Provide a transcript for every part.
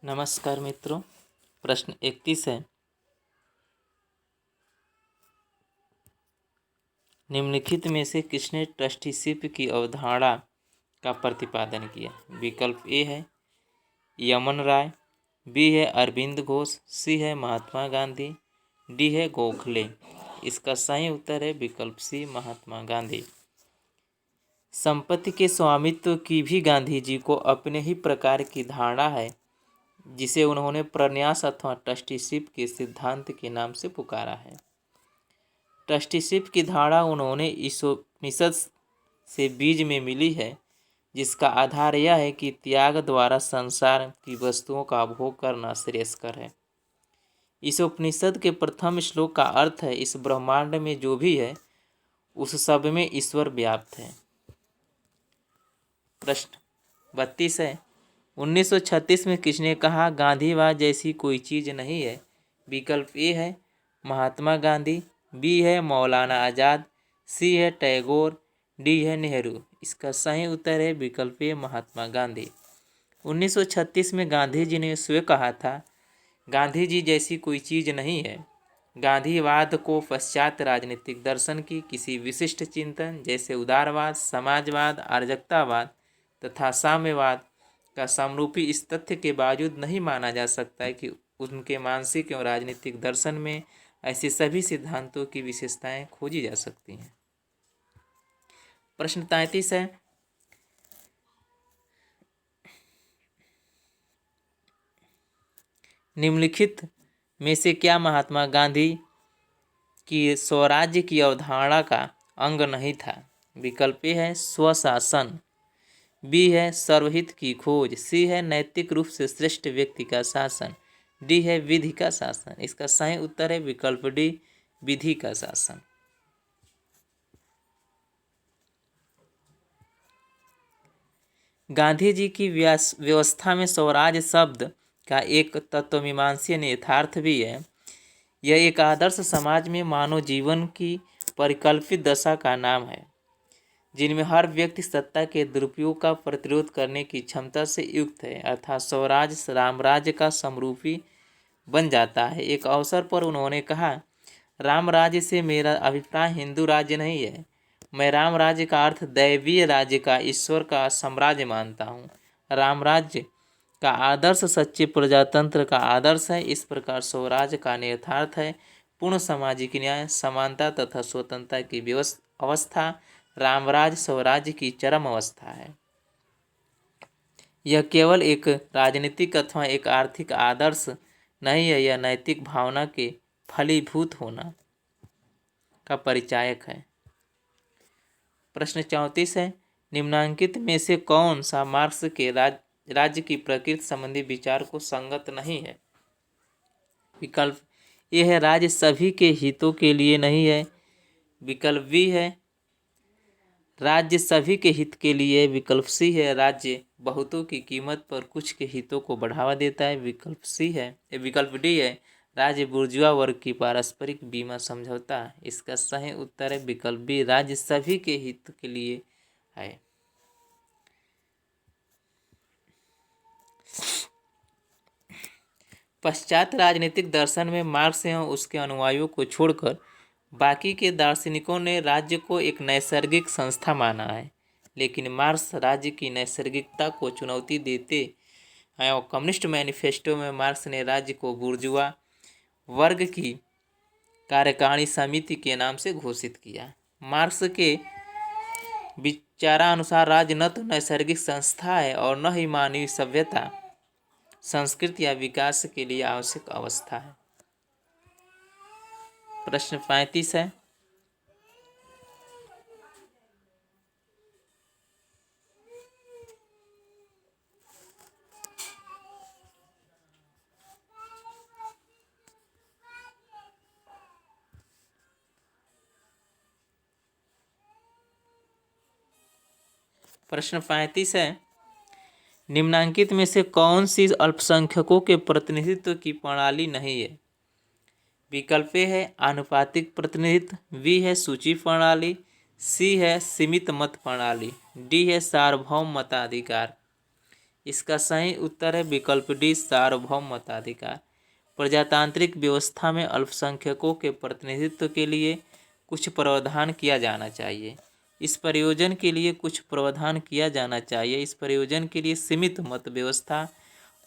नमस्कार मित्रों। प्रश्न 31 है। निम्नलिखित में से किसने ट्रस्टीशिप की अवधारणा का प्रतिपादन किया? विकल्प ए है यमन राय, बी है अरविंद घोष, सी है महात्मा गांधी, डी है गोखले। इसका सही उत्तर है विकल्प सी, महात्मा गांधी। संपत्ति के स्वामित्व की भी गांधी जी को अपने ही प्रकार की धारणा है, जिसे उन्होंने प्रन्यास अथवा ट्रस्टीशिप के सिद्धांत के नाम से पुकारा है। ट्रस्टीशिप की धारणा उन्होंने ईशोपनिषद से बीज में मिली है, जिसका आधार यह है कि त्याग द्वारा संसार की वस्तुओं का भोग करना श्रेयस्कर है। ईशोपनिषद के प्रथम श्लोक का अर्थ है, इस ब्रह्मांड में जो भी है उस सब में ईश्वर व्याप्त है। प्रश्न 32 है। 1936 में किसने कहा गांधीवाद जैसी कोई चीज़ नहीं है? विकल्प ए है महात्मा गांधी, बी है मौलाना आज़ाद, सी है टैगोर, डी है नेहरू। इसका सही उत्तर है विकल्प ए, महात्मा गांधी। 1936 में गांधी जी ने स्वयं कहा था, गांधी जी जैसी कोई चीज़ नहीं है। गांधीवाद को पश्चात राजनीतिक दर्शन की किसी विशिष्ट चिंतन जैसे उदारवाद, समाजवाद, अराजकतावाद तथा साम्यवाद का समरूपी इस तथ्य के बावजूद नहीं माना जा सकता है कि उनके मानसिक एवं राजनीतिक दर्शन में ऐसे सभी सिद्धांतों की विशेषताएं खोजी जा सकती हैं। प्रश्न 33 है। निम्नलिखित में से क्या महात्मा गांधी की स्वराज्य की अवधारणा का अंग नहीं था? विकल्प ए है स्वशासन, बी है सर्वहित की खोज, सी है नैतिक रूप से श्रेष्ठ व्यक्ति का शासन, डी है विधि का शासन। इसका सही उत्तर है विकल्प डी, विधि का शासन। गांधी जी की व्यवस्था में स्वराज शब्द का एक तत्वमीमांसीय यथार्थ भी है। यह एक आदर्श समाज में मानव जीवन की परिकल्पित दशा का नाम है, जिनमें हर व्यक्ति सत्ता के दुरुपयोग का प्रतिरोध करने की क्षमता से युक्त है, अर्थात स्वराज रामराज्य का समरूपी बन जाता है। एक अवसर पर उन्होंने कहा, राम राज्य से मेरा अभिप्राय हिंदू राज्य नहीं है। मैं राम राज्य का अर्थ दैवीय राज्य का, ईश्वर का साम्राज्य मानता हूँ। राम राज्य का आदर्श सच्चे प्रजातंत्र का आदर्श है। इस प्रकार स्वराज का नियतार्थ है पूर्ण सामाजिक न्याय, समानता तथा स्वतंत्रता की अवस्था। रामराज स्वराज्य की चरम अवस्था है। यह केवल एक राजनीतिक अथवा एक आर्थिक आदर्श नहीं है, यह नैतिक भावना के फलीभूत होना का परिचायक है। प्रश्न 34 है। निम्नांकित में से कौन सा मार्क्स के राज्य की प्रकृति संबंधी विचार को संगत नहीं है? विकल्प ए है राज्य सभी के हितों के लिए नहीं है, विकल्प बी है राज्य सभी के हित के लिए, विकल्प सी है राज्य बहुतों की कीमत पर कुछ के हितों को बढ़ावा देता है, विकल्प डी है राज्य बुर्जुआ वर्ग की पारस्परिक बीमा समझौता। इसका सही उत्तर है विकल्प बी, राज्य सभी के हित के लिए है। पश्चात राजनीतिक दर्शन में मार्क्स एवं उसके अनुयायियों को छोड़कर बाकी के दार्शनिकों ने राज्य को एक नैसर्गिक संस्था माना है, लेकिन मार्क्स राज्य की नैसर्गिकता को चुनौती देते हैं और कम्युनिस्ट मैनिफेस्टो में मार्क्स ने राज्य को बुर्जुआ वर्ग की कार्यकारिणी समिति के नाम से घोषित किया। मार्क्स के विचारानुसार राज्य न तो नैसर्गिक संस्था है और न ही मानवीय सभ्यता, संस्कृति या विकास के लिए आवश्यक अवस्था है। प्रश्न 35 है। प्रश्न 35 है। निम्नांकित में से कौन सी अल्पसंख्यकों के प्रतिनिधित्व की प्रणाली नहीं है? विकल्प ए है आनुपातिक प्रतिनिधित्व, बी है सूची प्रणाली, सी है सीमित मत प्रणाली, डी है सार्वभौम मताधिकार। इसका सही उत्तर है विकल्प डी, सार्वभौम मताधिकार। प्रजातांत्रिक व्यवस्था में अल्पसंख्यकों के प्रतिनिधित्व के लिए कुछ प्रावधान किया जाना चाहिए। इस प्रयोजन के लिए कुछ प्रावधान किया जाना चाहिए। इस प्रयोजन के लिए सीमित मत व्यवस्था,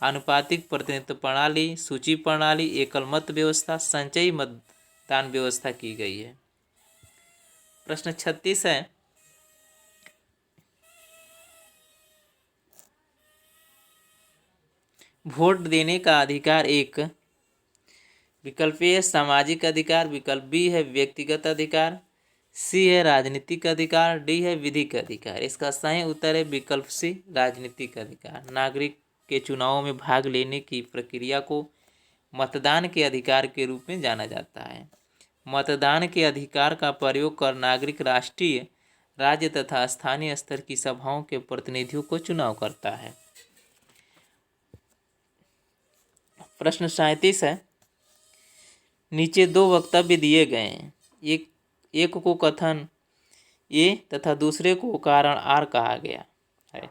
आनुपातिक प्रतिनिधित्व प्रणाली, सूची प्रणाली, एकल मत व्यवस्था, संचयी मतदान व्यवस्था की गई है। प्रश्न 36 है, वोट देने का अधिकार एक, विकल्प ए है सामाजिक अधिकार, विकल्प बी है व्यक्तिगत अधिकार, सी है राजनीतिक अधिकार, डी है विधिक अधिकार। इसका सही उत्तर है विकल्प सी, राजनीतिक अधिकार। नागरिक के चुनावों में भाग लेने की प्रक्रिया को मतदान के अधिकार के रूप में जाना जाता है। मतदान के अधिकार का प्रयोग कर नागरिक राष्ट्रीय, राज्य तथा स्थानीय स्तर की सभाओं के प्रतिनिधियों को चुनाव करता है। प्रश्न 37 है, नीचे दो वक्तव्य दिए गए हैं। एक को कथन ए तथा दूसरे को कारण आर कहा गया है।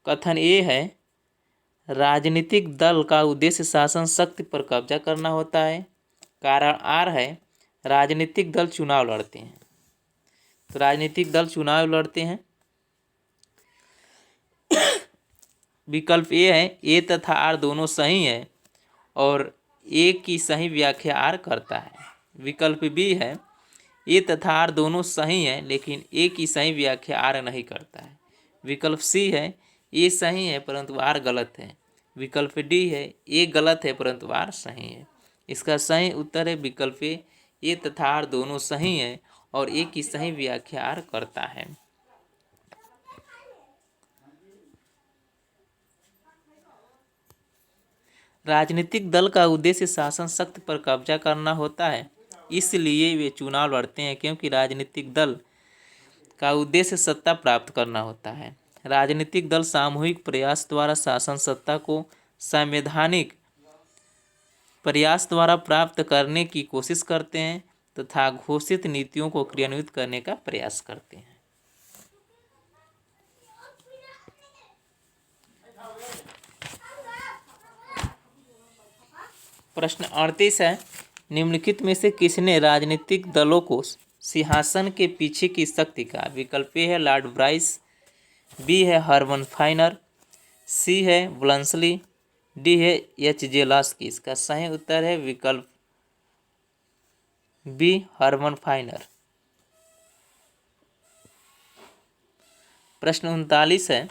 कथन ए है, राजनीतिक दल का उद्देश्य शासन शक्ति पर कब्जा करना होता है। कारण आर है, राजनीतिक दल चुनाव लड़ते हैं। तो राजनीतिक दल चुनाव लड़ते हैं। विकल्प ए है, ए तथा आर दोनों सही है और ए की सही व्याख्या आर करता है। विकल्प बी है, ए तथा आर दोनों सही है लेकिन ए की सही व्याख्या आर नहीं करता है। विकल्प सी है, ए सही है परंतु आर गलत है। विकल्प डी है, ए गलत है परंतु आर सही है। इसका सही उत्तर है विकल्प ए तथा आर दोनों सही है और ए की सही व्याख्या आर करता है। राजनीतिक दल का उद्देश्य शासन शक्ति पर कब्जा करना होता है, इसलिए वे चुनाव लड़ते हैं क्योंकि राजनीतिक दल का उद्देश्य सत्ता प्राप्त करना होता है। राजनीतिक दल सामूहिक प्रयास द्वारा शासन सत्ता को संवैधानिक प्रयास द्वारा प्राप्त करने की कोशिश करते हैं तथा घोषित नीतियों को क्रियान्वित करने का प्रयास करते हैं। प्रश्न 38 है, निम्नलिखित में से किसने राजनीतिक दलों को सिंहासन के पीछे की शक्ति कहा? विकल्प ए है लॉर्ड ब्राइस, बी है हर्मन फाइनर, सी है ब्लंसली, डी है एच जे लास्की। इसका सही उत्तर है विकल्प बी, हर्मन फाइनर। प्रश्न 39 है,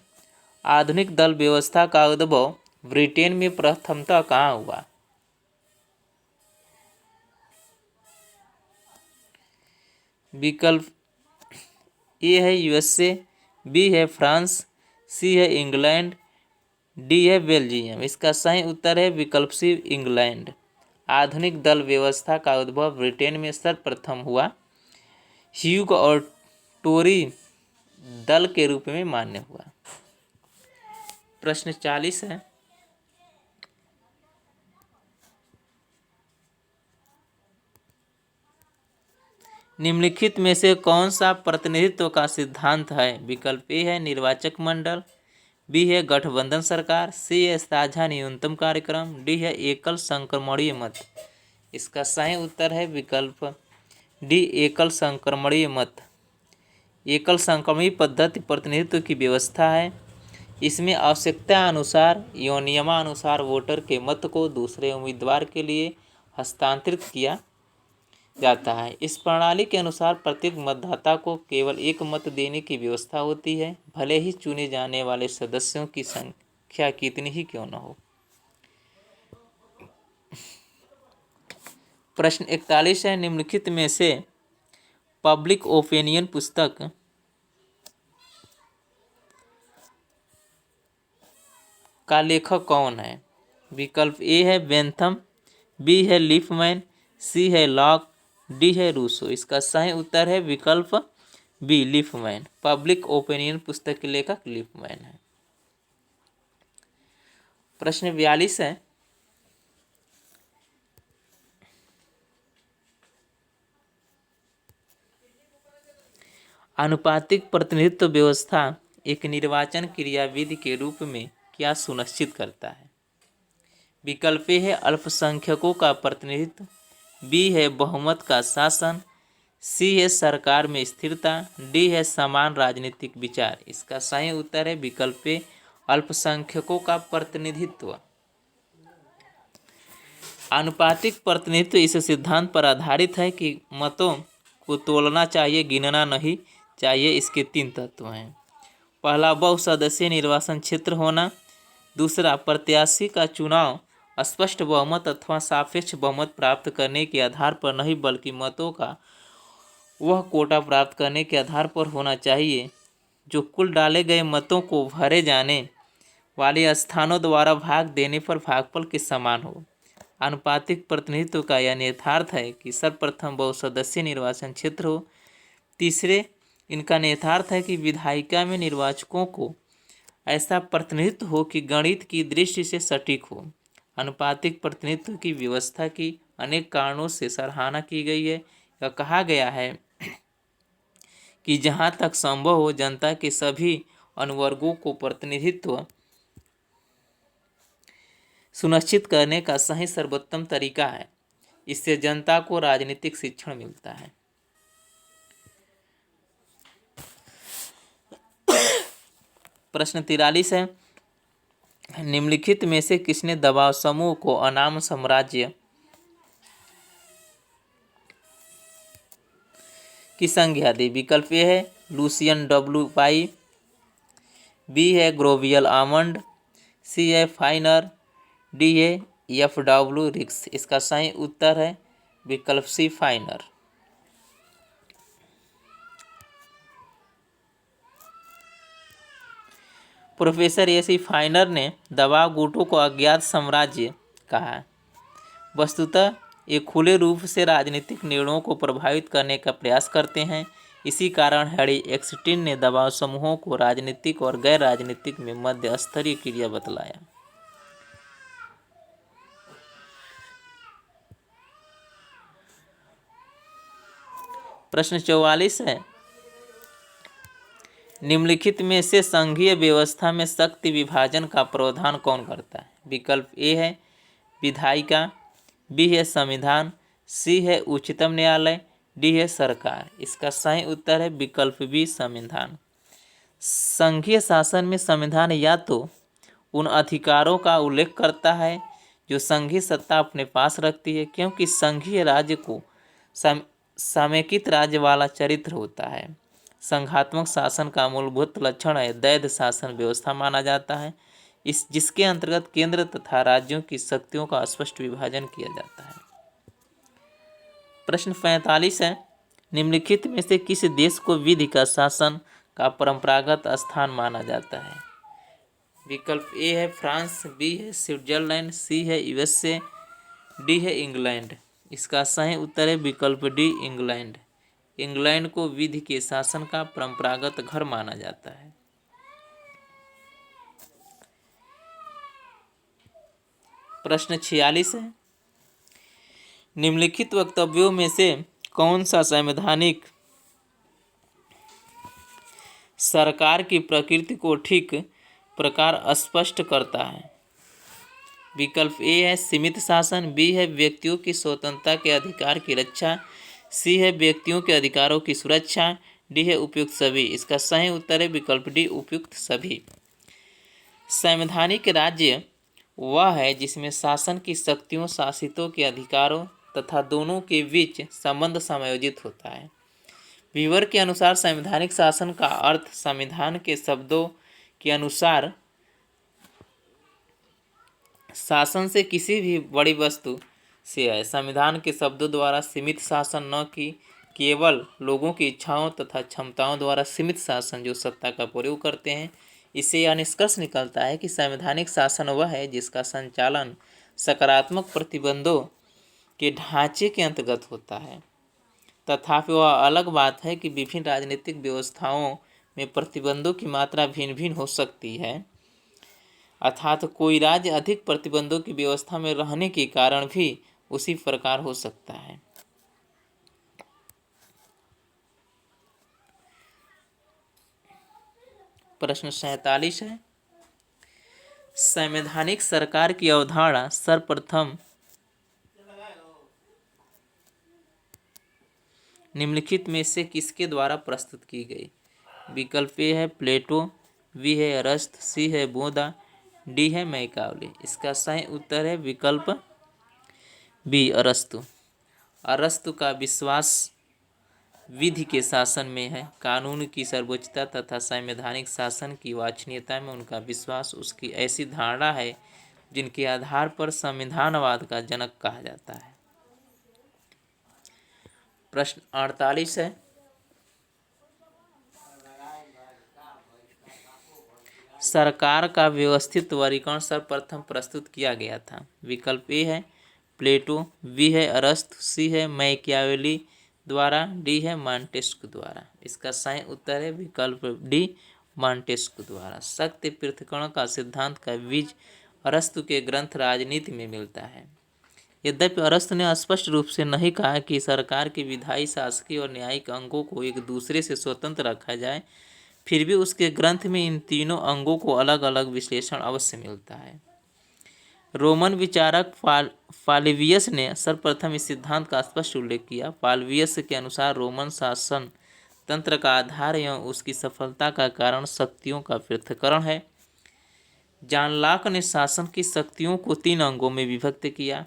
आधुनिक दल व्यवस्था का उद्भव ब्रिटेन में प्रथमतः कहाँ हुआ? विकल्प ए है यूएसए, बी है फ्रांस, सी है इंग्लैंड, डी है बेल्जियम। इसका सही उत्तर है विकल्प सी, इंग्लैंड। आधुनिक दल व्यवस्था का उद्भव ब्रिटेन में सर्वप्रथम हुआ। ह्यूग और टोरी दल के रूप में मान्य हुआ। प्रश्न 40 है, निम्नलिखित में से कौन सा प्रतिनिधित्व का सिद्धांत है? विकल्प ए है निर्वाचक मंडल, बी है गठबंधन सरकार, सी है साझा न्यूनतम कार्यक्रम, डी है एकल संक्रमणीय मत। इसका सही उत्तर है विकल्प डी, एकल संक्रमणीय मत। एकल संक्रमणीय पद्धति प्रतिनिधित्व की व्यवस्था है। इसमें आवश्यकता अनुसार एवं नियमानुसार वोटर के मत को दूसरे उम्मीदवार के लिए हस्तांतरित किया जाता है। इस प्रणाली के अनुसार प्रत्येक मतदाता को केवल एक मत देने की व्यवस्था होती है, भले ही चुने जाने वाले सदस्यों की संख्या कितनी ही क्यों न हो। प्रश्न 41 है, निम्नलिखित में से पब्लिक ओपिनियन पुस्तक का लेखक कौन है? विकल्प ए है बेंथम, बी है लिफमैन, सी है लॉक, डी है रूसो। इसका सही उत्तर है विकल्प बी, लिफमैन। पब्लिक ओपिनियन पुस्तक के लेखक लिफमैन है। प्रश्न 42 है, आनुपातिक प्रतिनिधित्व व्यवस्था एक निर्वाचन क्रियाविधि के रूप में क्या सुनिश्चित करता है? विकल्प ए है अल्पसंख्यकों का प्रतिनिधित्व, बी है बहुमत का शासन, सी है सरकार में स्थिरता, डी है समान राजनीतिक विचार। इसका सही उत्तर है विकल्प ए अल्पसंख्यकों का प्रतिनिधित्व। आनुपातिक प्रतिनिधित्व इस सिद्धांत पर आधारित है कि मतों को तोलना चाहिए, गिनना नहीं चाहिए। इसके 3 तत्व हैं। पहला, बहुसदस्यीय निर्वाचन क्षेत्र होना। दूसरा, प्रत्याशी का चुनाव स्पष्ट बहुमत अथवा सापेक्ष बहुमत प्राप्त करने के आधार पर नहीं बल्कि मतों का वह कोटा प्राप्त करने के आधार पर होना चाहिए जो कुल डाले गए मतों को भरे जाने वाले स्थानों द्वारा भाग देने पर भागफल के समान हो। आनुपातिक प्रतिनिधित्व का यह निहितार्थ है कि सर्वप्रथम बहुसदस्यीय निर्वाचन क्षेत्र हो। तीसरे, इनका निहितार्थ है कि विधायिका में निर्वाचकों को ऐसा प्रतिनिधित्व हो कि गणित की दृष्टि से सटीक हो। आनुपातिक प्रतिनिधित्व की व्यवस्था की अनेक कारणों से सराहना की गई है। यह कहा गया है कि जहाँ तक संभव हो जनता के सभी अनुवर्गों को प्रतिनिधित्व सुनिश्चित करने का सही सर्वोत्तम तरीका है। इससे जनता को राजनीतिक शिक्षण मिलता है। प्रश्न 43 है, निम्नलिखित में से किसने दबाव समूह को अनाम साम्राज्य की संज्ञा दी? विकल्प ए है लुसियन डब्ल्यू पाई, बी है ग्रोवियल आमंड, सी है फाइनर, डी है एफ डब्ल्यू रिक्स। इसका सही उत्तर है विकल्प सी फाइनर। प्रोफेसर एसी फाइनर ने दबाव गुटों को अज्ञात साम्राज्य कहा। वस्तुतः ये खुले रूप से राजनीतिक निर्णयों को प्रभावित करने का प्रयास करते हैं। इसी कारण हैरी एक्सटीन ने दबाव समूहों को राजनीतिक और गैर राजनीतिक में मध्य स्तरीय क्रिया बतलाया। प्रश्न 44 है, निम्नलिखित में से संघीय व्यवस्था में शक्ति विभाजन का प्रावधान कौन करता है? विकल्प ए है विधायिका, बी है संविधान, सी है उच्चतम न्यायालय, डी है सरकार। इसका सही उत्तर है विकल्प बी संविधान। संघीय शासन में संविधान या तो उन अधिकारों का उल्लेख करता है जो संघीय सत्ता अपने पास रखती है, क्योंकि संघीय राज्य को समेकित राज्य वाला चरित्र होता है। संघात्मक शासन का मूलभूत लक्षण है द्वैध शासन व्यवस्था माना जाता है, जिसके अंतर्गत केंद्र तथा राज्यों की शक्तियों का स्पष्ट विभाजन किया जाता है। प्रश्न 45 है, निम्नलिखित में से किस देश को विधि का शासन का परंपरागत स्थान माना जाता है? विकल्प ए है फ्रांस, बी है स्विट्जरलैंड, सी है यूएसए, डी है इंग्लैंड। इसका सही उत्तर है विकल्प डी इंग्लैंड। इंग्लैंड को विधि के शासन का परंपरागत घर माना जाता है। प्रश्न 46 है, निम्नलिखित वक्तव्यों में से कौन सा संवैधानिक सरकार की प्रकृति को ठीक प्रकार स्पष्ट करता है? विकल्प ए है सीमित शासन, बी है व्यक्तियों की स्वतंत्रता के अधिकार की रक्षा, सी है व्यक्तियों के अधिकारों की सुरक्षा, डी है उपयुक्त सभी। इसका सही उत्तर है विकल्प डी उपयुक्त सभी। संवैधानिक राज्य वह है जिसमें शासन की शक्तियों, शासितों के अधिकारों तथा दोनों के बीच संबंध समायोजित होता है। वीवर के अनुसार संवैधानिक शासन का अर्थ संविधान के शब्दों के अनुसार शासन से किसी भी बड़ी वस्तु से है। संविधान के शब्दों द्वारा सीमित शासन न कि केवल लोगों की इच्छाओं तथा क्षमताओं द्वारा सीमित शासन जो सत्ता का प्रयोग करते हैं। इससे यह निष्कर्ष निकलता है कि संवैधानिक शासन वह है जिसका संचालन सकारात्मक प्रतिबंधों के ढांचे के अंतर्गत होता है। तथापि वह अलग बात है कि विभिन्न राजनीतिक व्यवस्थाओं में प्रतिबंधों की मात्रा भिन्न भिन्न हो सकती है, अर्थात कोई राज्य अधिक प्रतिबंधों की व्यवस्था में रहने के कारण भी उसी प्रकार हो सकता है। प्रश्न 47 है, संवैधानिक सरकार की अवधारणा सर्वप्रथम निम्नलिखित में से किसके द्वारा प्रस्तुत की गई? विकल्प ए है प्लेटो, बी है अरस्त, सी है बोधा, डी है मैकावले। इसका सही उत्तर है विकल्प बी अरस्तु। अरस्तु का विश्वास विधि के शासन में है, कानून की सर्वोच्चता तथा संवैधानिक शासन की वांछनीयता में उनका विश्वास उसकी ऐसी धारणा है जिनके आधार पर संविधानवाद का जनक कहा जाता है। प्रश्न 48 है, सरकार का व्यवस्थित वर्गीकरण सर्वप्रथम प्रस्तुत किया गया था। विकल्प ए है प्लेटो, बी है अरस्तु, सी है मैकियावेली द्वारा, डी है मॉन्टेस्क्यू द्वारा। इसका सही उत्तर है विकल्प डी मॉन्टेस्क्यू द्वारा। शक्ति पृथक्करण का सिद्धांत का बीज अरस्तु के ग्रंथ राजनीति में मिलता है। यद्यपि अरस्तु ने स्पष्ट रूप से नहीं कहा कि सरकार के विधायी, शासकीय और न्यायिक अंगों को एक दूसरे से स्वतंत्र रखा जाए, फिर भी उसके ग्रंथ में इन तीनों अंगों को अलग अलग विश्लेषण अवश्य मिलता है। रोमन विचारक पालिवियस ने सर्वप्रथम इस सिद्धांत का स्पष्ट उल्लेख किया। पालिवियस के अनुसार रोमन शासन तंत्र का आधार एवं उसकी सफलता का कारण शक्तियों का पृथक्करण है। जॉन लॉक ने शासन की शक्तियों को 3 अंगों में विभक्त किया।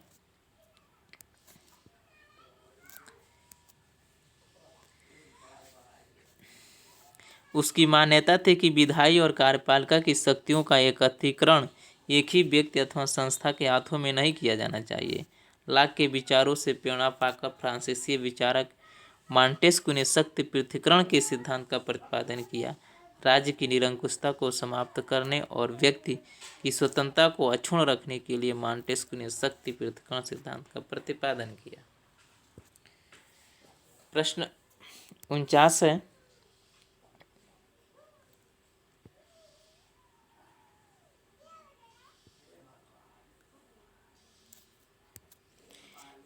उसकी मान्यता थी कि विधायी और कार्यपालिका की शक्तियों का एकत्रीकरण एक ही व्यक्ति अथवा संस्था के हाथों में नहीं किया जाना चाहिए। लॉक के विचारों से प्रेरणा पाकर फ्रांसीसी विचारक मॉन्टेस्क्यू ने शक्ति पृथक्करण के सिद्धांत का प्रतिपादन किया। राज्य की निरंकुशता को समाप्त करने और व्यक्ति की स्वतंत्रता को अक्षुण्ण रखने के लिए मॉन्टेस्क्यू ने शक्ति पृथक्करण सिद्धांत का प्रतिपादन किया। प्रश्न 49 है,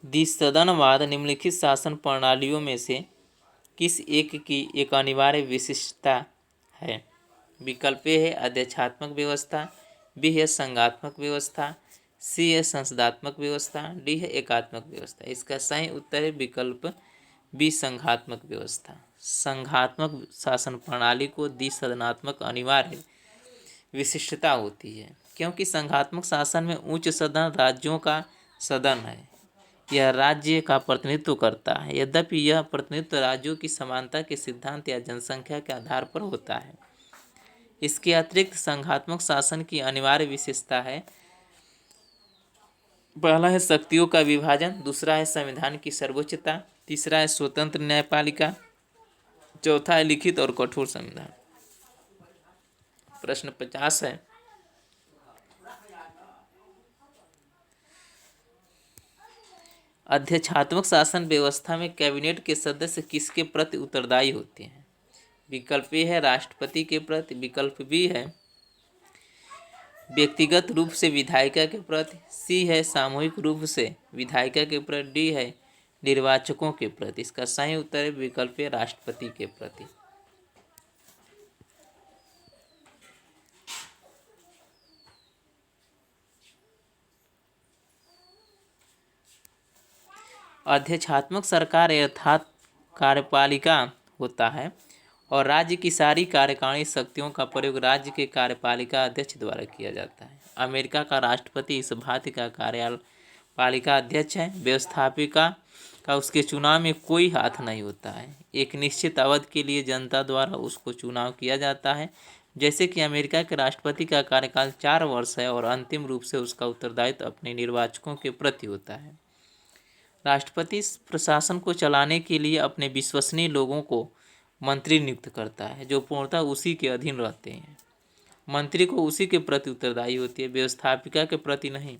द्विसदनवाद निम्नलिखित शासन प्रणालियों में से किस एक की एक अनिवार्य विशिष्टता है? विकल्प ए है अध्यक्षात्मक व्यवस्था, बी है संघात्मक व्यवस्था, सी है संसदात्मक व्यवस्था, डी है एकात्मक व्यवस्था। इसका सही उत्तर है विकल्प बी संघात्मक व्यवस्था। संघात्मक शासन प्रणाली को द्विसदनात्मक अनिवार्य विशिष्टता होती है, क्योंकि संघात्मक शासन में उच्च सदन राज्यों का सदन है। यह राज्य का प्रतिनिधित्व करता है, यद्यपि यह प्रतिनिधित्व राज्यों की समानता के सिद्धांत या जनसंख्या के आधार पर होता है। इसके अतिरिक्त संघात्मक शासन की अनिवार्य विशेषता है, पहला है शक्तियों का विभाजन, दूसरा है संविधान की सर्वोच्चता, तीसरा है स्वतंत्र न्यायपालिका, चौथा है लिखित और कठोर संविधान। प्रश्न 50 है, अध्यक्षात्मक शासन व्यवस्था में कैबिनेट के सदस्य किसके प्रति उत्तरदायी होते हैं? विकल्प ए है राष्ट्रपति के प्रति, विकल्प बी है व्यक्तिगत रूप से विधायिका के प्रति, सी है सामूहिक रूप से विधायिका के प्रति, डी है निर्वाचकों के प्रति। इसका सही उत्तर है विकल्प ए राष्ट्रपति के प्रति। अध्यक्षात्मक सरकार अर्थात कार्यपालिका होता है और राज्य की सारी कार्यकारिणी शक्तियों का प्रयोग राज्य के कार्यपालिका अध्यक्ष द्वारा किया जाता है। अमेरिका का राष्ट्रपति इस भांति का कार्यपालिका अध्यक्ष है। व्यवस्थापिका का उसके चुनाव में कोई हाथ नहीं होता है। एक निश्चित अवधि के लिए जनता द्वारा उसको चुनाव किया जाता है। जैसे कि अमेरिका के राष्ट्रपति का कार्यकाल 4 वर्ष है और अंतिम रूप से उसका उत्तरदायित्व अपने निर्वाचकों के प्रति होता है। राष्ट्रपति प्रशासन को चलाने के लिए अपने विश्वसनीय लोगों को मंत्री नियुक्त करता है, जो पूर्णतः उसी के अधीन रहते हैं। मंत्री को उसी के प्रति उत्तरदायी होती है, व्यवस्थापिका के प्रति नहीं,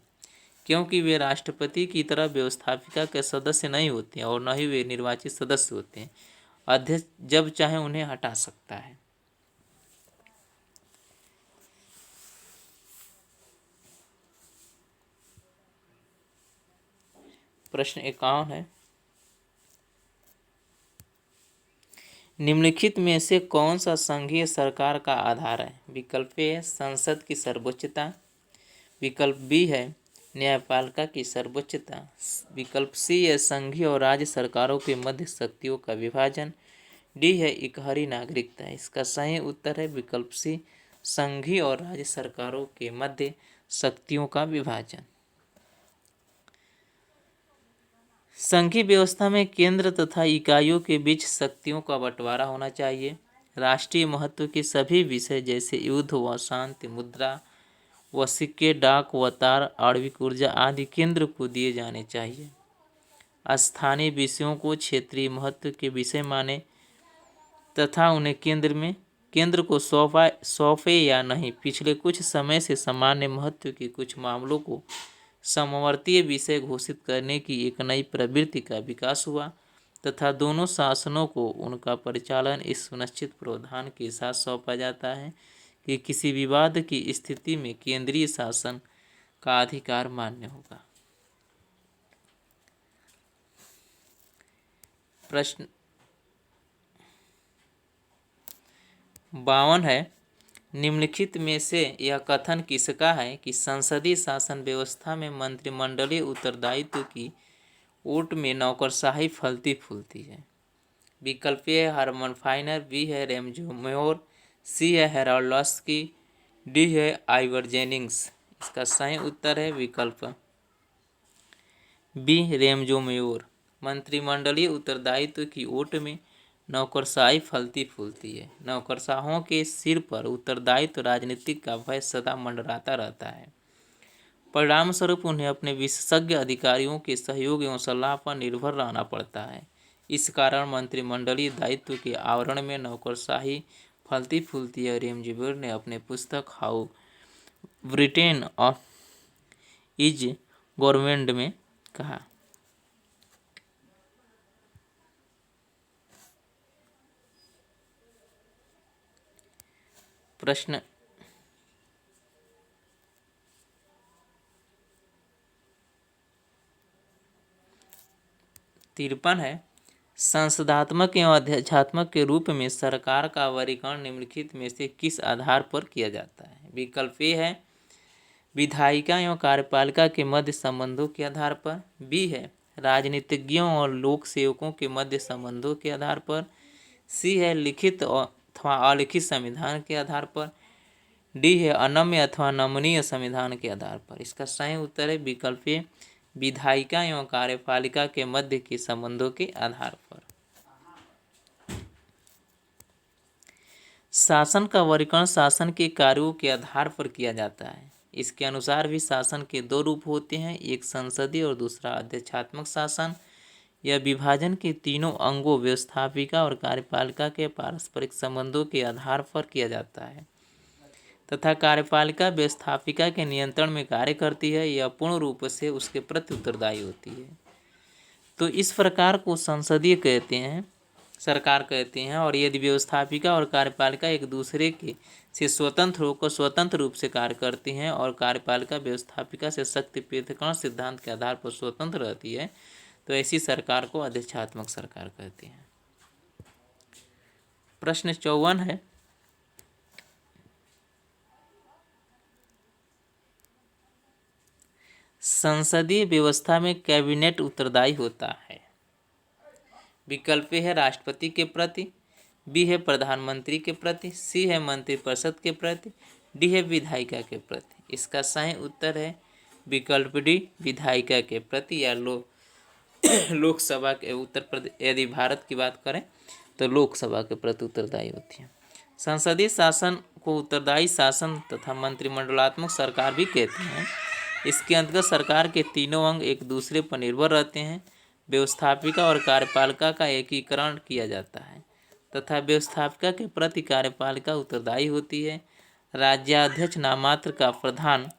क्योंकि वे राष्ट्रपति की तरह व्यवस्थापिका के सदस्य नहीं होते हैं और न ही वे निर्वाचित सदस्य होते हैं। अध्यक्ष जब चाहे उन्हें हटा सकता है। प्रश्न 51 है, निम्नलिखित में से कौन सा संघीय सरकार का आधार है? विकल्प ए संसद की सर्वोच्चता, विकल्प बी है न्यायपालिका की सर्वोच्चता। विकल्प सी है संघीय और राज्य सरकारों के मध्य शक्तियों का विभाजन। डी है इकहरी नागरिकता। इसका सही उत्तर है विकल्प सी संघीय और राज्य सरकारों के मध्य शक्तियों का विभाजन। संघीय व्यवस्था में केंद्र तथा इकाइयों के बीच शक्तियों का बंटवारा होना चाहिए। राष्ट्रीय महत्व के सभी विषय जैसे युद्ध व शांति, मुद्रा व सिक्के, डाक व तार, आणविक ऊर्जा आदि केंद्र को दिए जाने चाहिए। स्थानीय विषयों को क्षेत्रीय महत्व के विषय माने तथा उन्हें केंद्र को सौंपे या नहीं। पिछले कुछ समय से सामान्य महत्व के कुछ मामलों को समवर्तीय विषय घोषित करने की एक नई प्रवृत्ति का विकास हुआ तथा दोनों शासनों को उनका परिचालन इस सुनिश्चित प्रावधान के साथ सौंपा जाता है कि किसी विवाद की स्थिति में केंद्रीय शासन का अधिकार मान्य होगा। प्रश्न 52 है, निम्नलिखित में से यह कथन किसका है कि संसदीय शासन व्यवस्था में मंत्रिमंडलीय उत्तरदायित्व की ओट में नौकरशाही फलती फूलती है। विकल्प ए है हरमन फाइनर, बी है रेमजो मेयोर, सी है हेराल्ड लस्की, डी है आइवर जेनिंग्स। इसका सही उत्तर है विकल्प बी रेमजो मेयोर। मंत्रिमंडलीय उत्तरदायित्व की ओट में नौकरशाही फलती फूलती है। नौकरशाहों के सिर पर उत्तरदायित्व राजनीतिक का भय सदा मंडराता रहता है। परिणाम स्वरूप उन्हें अपने विशेषज्ञ अधिकारियों के सहयोग एवं सलाह पर निर्भर रहना पड़ता है। इस कारण मंत्रिमंडलीय दायित्व के आवरण में नौकरशाही फलती फूलती है। रेमजेवेर ने अपने पुस्तक हाउ ब्रिटेन इज गवर्नमेंट में कहा। प्रश्न 53 है, संसदात्मक एवं अध्यात्मक के रूप में सरकार का वर्गीकरण निम्नलिखित में से किस आधार पर किया जाता है। विकल्प ए है विधायिका एवं कार्यपालिका के मध्य संबंधों के आधार पर, बी है राजनीतिज्ञों और लोक सेवकों के मध्य संबंधों के आधार पर, सी है लिखित अथवा अलिखित संविधान के आधार पर, डी है अनम्य अथवा नमनीय संविधान के आधार पर। इसका सही उत्तर है विकल्प ए विधायिका एवं कार्यपालिका के मध्य के संबंधों के आधार पर। शासन का वर्गीकरण शासन के कार्यों के आधार पर किया जाता है। इसके अनुसार भी शासन के दो रूप होते हैं, एक संसदीय और दूसरा अध्यक्षात्मक शासन। यह विभाजन के तीनों अंगों व्यवस्थापिका और कार्यपालिका के पारस्परिक संबंधों के आधार पर किया जाता है तथा कार्यपालिका व्यवस्थापिका के नियंत्रण में कार्य करती है। यह पूर्ण रूप से उसके प्रति उत्तरदायी होती है। तो इस प्रकार को संसदीय सरकार कहते हैं। और यदि व्यवस्थापिका और कार्यपालिका एक दूसरे के से स्वतंत्र होकर स्वतंत्र रूप से कार्य करती हैं और कार्यपालिका व्यवस्थापिका से शक्ति पृथक्करण सिद्धांत के आधार पर स्वतंत्र रहती है, तो ऐसी सरकार को अध्यक्षात्मक सरकार कहते हैं। प्रश्न 54 है, संसदीय व्यवस्था में कैबिनेट उत्तरदायी होता है। विकल्प है राष्ट्रपति के प्रति, बी है प्रधानमंत्री के प्रति, सी है मंत्रिपरिषद के प्रति, डी है विधायिका के प्रति। इसका सही उत्तर है विकल्प डी विधायिका के प्रति या लोकसभा के उत्तर प्रदेश, यदि भारत की बात करें तो लोकसभा के प्रति उत्तरदायी होती है। संसदीय शासन को उत्तरदायी शासन तथा मंत्रिमंडलात्मक सरकार भी कहते हैं। इसके अंतर्गत सरकार के तीनों अंग एक दूसरे पर निर्भर रहते हैं। व्यवस्थापिका और कार्यपालिका का एकीकरण किया जाता है तथा व्यवस्थापिका के प्रति कार्यपालिका उत्तरदायी होती है। राज्याध्यक्ष नाममात्र का प्रधान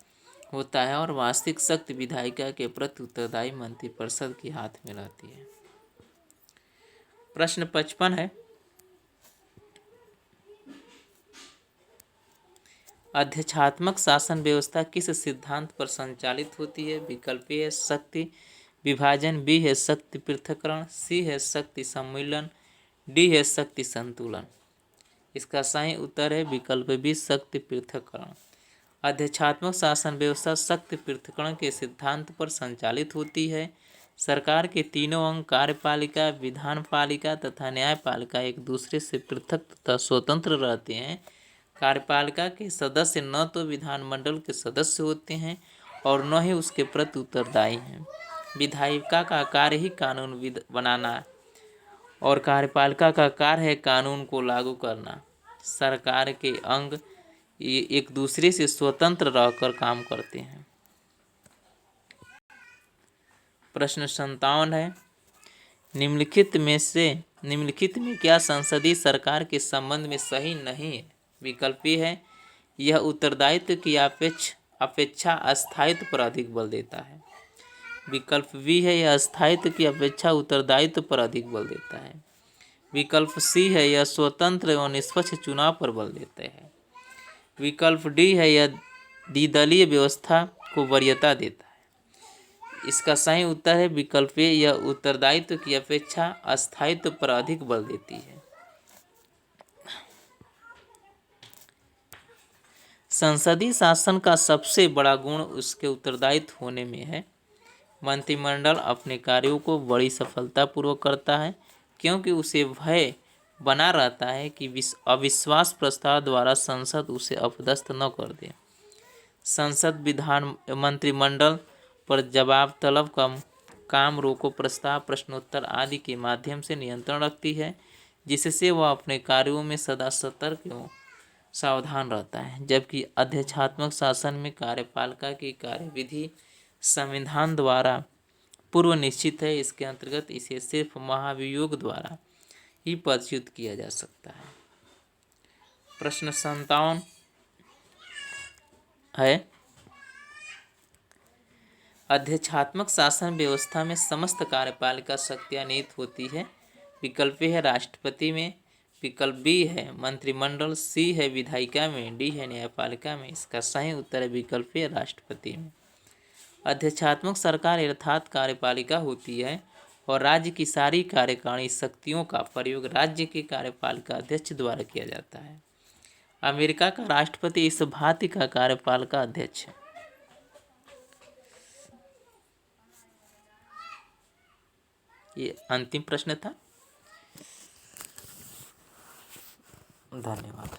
होता है और वास्तविक शक्ति विधायिका के प्रति उत्तरदायी मंत्रिपरिषद के हाथ में रहती है। प्रश्न 55 है, अध्यक्षात्मक शासन व्यवस्था किस सिद्धांत पर संचालित होती है। विकल्प ए है शक्ति विभाजन, बी है शक्ति पृथक्करण, सी है शक्ति सम्मिलन, डी है शक्ति संतुलन। इसका सही उत्तर है विकल्प बी शक्ति पृथक्करण। अध्यक्षात्मक शासन व्यवस्था शक्ति पृथक्करण के सिद्धांत पर संचालित होती है। सरकार के तीनों अंग कार्यपालिका, विधानपालिका तथा न्यायपालिका एक दूसरे से पृथक तथा स्वतंत्र रहते हैं। कार्यपालिका के सदस्य न तो विधानमंडल के सदस्य होते हैं और न ही उसके प्रति उत्तरदायी हैं। विधायिका का कार्य ही कानून बनाना और कार्यपालिका का कार्य है कानून को लागू करना। सरकार के अंग एक दूसरे से स्वतंत्र रहकर काम करते हैं। प्रश्न 57 है, निम्नलिखित में क्या संसदीय सरकार के संबंध में सही नहीं है? विकल्प ए है, यह उत्तरदायित्व की अपेक्षा अस्थायित्व पर अधिक बल देता है। विकल्प बी है, यह अस्थायित्व की अपेक्षा उत्तरदायित्व पर अधिक बल देता है। विकल्प सी है, यह स्वतंत्र एवं निष्पक्ष चुनाव पर बल देते हैं। विकल्प डी है, यह द्विदलीय व्यवस्था को वरीयता देता है। इसका सही उत्तर है विकल्प ए, यह उत्तरदायित्व की अपेक्षा अस्थायित्व पर अधिक बल देती है। संसदीय शासन का सबसे बड़ा गुण उसके उत्तरदायित्व होने में है। मंत्रिमंडल अपने कार्यों को बड़ी सफलतापूर्वक करता है क्योंकि उसे भय बना रहता है कि अविश्वास प्रस्ताव द्वारा संसद उसे अपदस्थ न कर दे। संसद मंत्रिमंडल पर जवाब तलब काम रोको प्रस्ताव, प्रश्नोत्तर आदि के माध्यम से नियंत्रण रखती है, जिससे वह अपने कार्यों में सदा सतर्क एवं सावधान रहता है। जबकि अध्यक्षात्मक शासन में कार्यपालिका की कार्यविधि संविधान द्वारा पूर्व निश्चित है। इसके अंतर्गत इसे सिर्फ महाभियोग द्वारा ही पदच्युत किया जा सकता है। प्रश्न 57 है, अध्यक्षात्मक शासन व्यवस्था में समस्त कार्यपालिका शक्तियां निहित होती है। विकल्प ए है राष्ट्रपति में, विकल्प बी है मंत्रिमंडल, सी है विधायिका में, डी है न्यायपालिका में। इसका सही उत्तर है विकल्प ए राष्ट्रपति में। अध्यक्षात्मक सरकार अर्थात कार्यपालिका होती है और राज्य की सारी कार्यकारिणी शक्तियों का प्रयोग राज्य के कार्यपालिका अध्यक्ष द्वारा किया जाता है। अमेरिका का राष्ट्रपति इस भांति का कार्यपालिका अध्यक्ष है। ये अंतिम प्रश्न था। धन्यवाद।